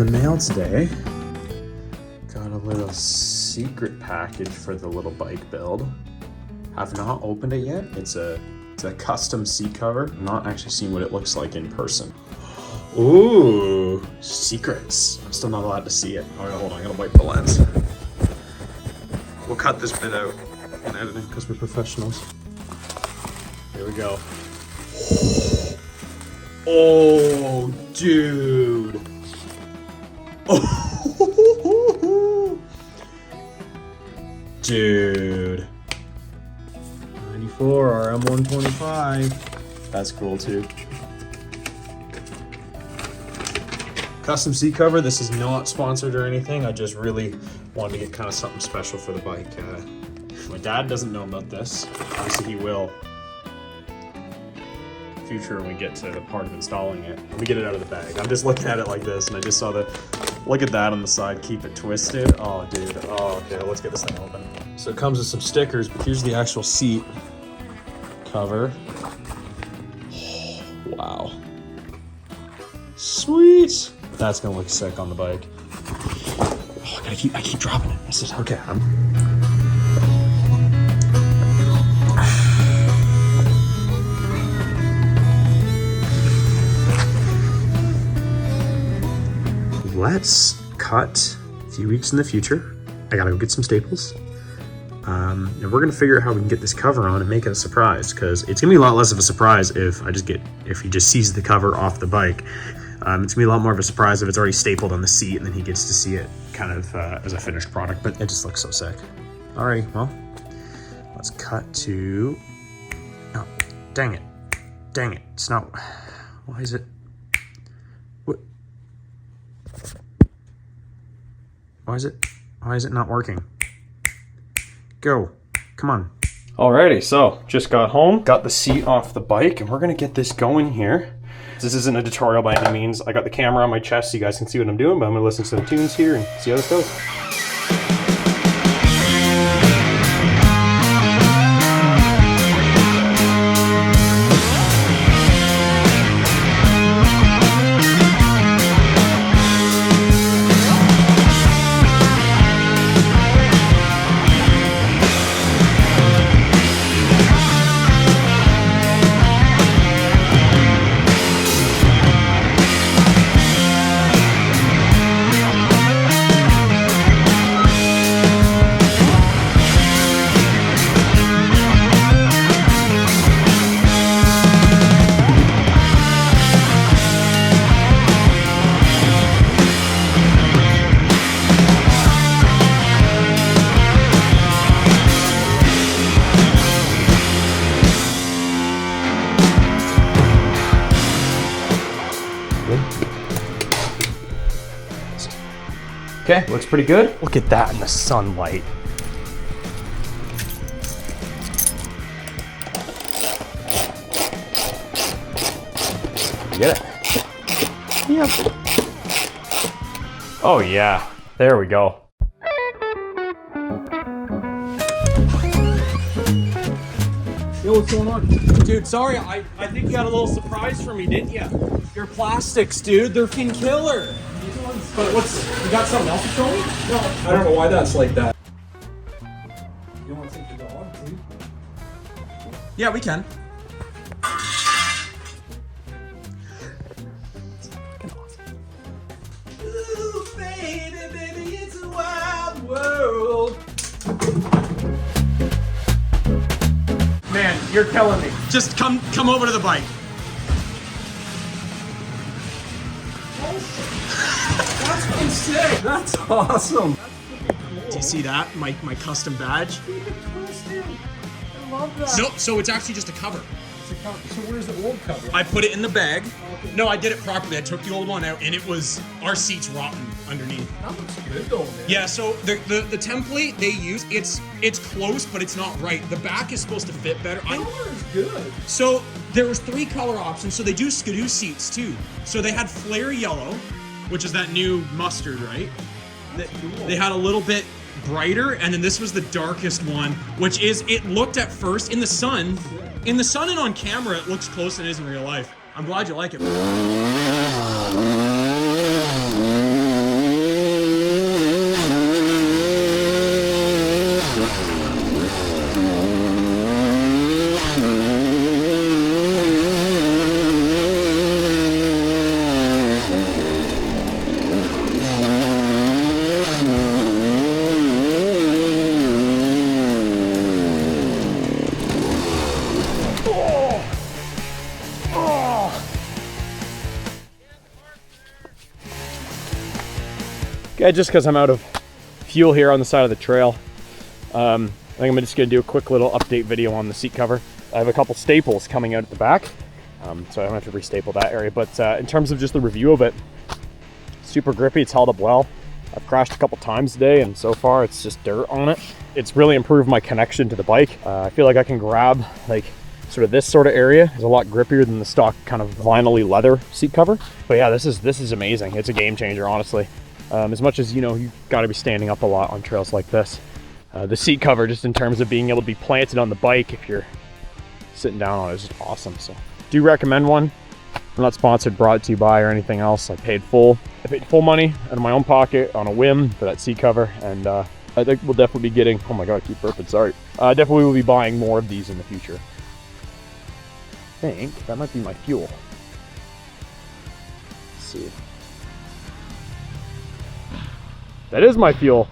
the mail today. Got a little secret package for the little bike build. Have not opened it yet. It's a custom seat cover. I'm not actually seeing what it looks like in person. Ooh, secrets. I'm still not allowed to see it. Oh, hold on, I gotta wipe the lens. We'll cut this bit out in editing because we're professionals. Here we go. Oh, dude. Oh, dude. 94 RM 125. That's cool too. Custom seat cover. This is not sponsored or anything. I just really wanted to get kind of something special for the bike. My dad doesn't know about this. Obviously he will. Future when we get to the part of installing it. Let me get it out of the bag. I'm just looking at it like this and I just saw look at that on the side, keep it twisted. Oh dude, oh okay, let's get this thing open. So it comes with some stickers, but here's the actual seat cover. Oh, wow. Sweet. That's gonna look sick on the bike. Oh, I keep dropping it. This is okay. Let's cut a few weeks in the future. I gotta go get some staples. And we're gonna figure out how we can get this cover on and make it a surprise, because it's gonna be a lot less of a surprise if he just sees the cover off the bike. It's gonna be a lot more of a surprise if it's already stapled on the seat and then he gets to see it kind of as a finished product, but it just looks so sick. All right, well, let's cut to, oh, dang it. It's not, why is it? Why is it not working? Go, come on. Alrighty, so just got home, got the seat off the bike, and we're gonna get this going here. This isn't a tutorial by any means. I got the camera on my chest so you guys can see what I'm doing, but I'm gonna listen to some tunes here and see how this goes. Okay, looks pretty good. Look at that in the sunlight. Get it? Yep. Oh yeah, there we go. Yo, what's going on? Dude, sorry, I think you got a little surprise for me, didn't you? Your plastics, dude, they're fucking killer. But you got something else to show me? No, I don't know why that's like that. You don't want to take the dog, too? Yeah, we can. It's fucking awesome. Ooh, baby, it's a wild world. Man, you're killing me. Just come over to the bike. That's fucking sick. That's awesome. That's cool. Do you see that? My custom badge. I love that. No, so it's actually just a cover. It's a cover. So where's the old cover? I put it in the bag. Okay. No, I did it properly. I took the old one out, and it was our seat's rotten underneath. That looks good though, man. Yeah. So the template they use, it's close, but it's not right. The back is supposed to fit better. The color is good. So there was 3 color options. So they do Skidoo seats too. So they had flare yellow, which is that new mustard, right? They had a little bit brighter, and then this was the darkest one, which is, it looked at first in the sun and on camera, it looks closer than it is in real life. I'm glad you like it. Yeah, just because I'm out of fuel here on the side of the trail. I think I'm just gonna do a quick little update video on the seat cover. I have a couple staples coming out at the back, so I don't have to re-staple that area. But in terms of just the review of it, super grippy, it's held up well. I've crashed a couple times today, and so far it's just dirt on it. It's really improved my connection to the bike. I feel like I can grab like sort of this sort of area. It's a lot grippier than the stock kind of vinyl-y leather seat cover. But yeah, this is amazing. It's a game changer, honestly. As much as, you know, you've got to be standing up a lot on trails like this. The seat cover, just in terms of being able to be planted on the bike if you're sitting down on it, is just awesome. So do recommend one. I'm not sponsored, brought to you by, or anything else. I paid full money out of my own pocket on a whim for that seat cover, and I think we'll definitely be getting, oh my god, I keep burping, sorry. Definitely will be buying more of these in the future. I think that might be my fuel. Let's see. That is my fuel.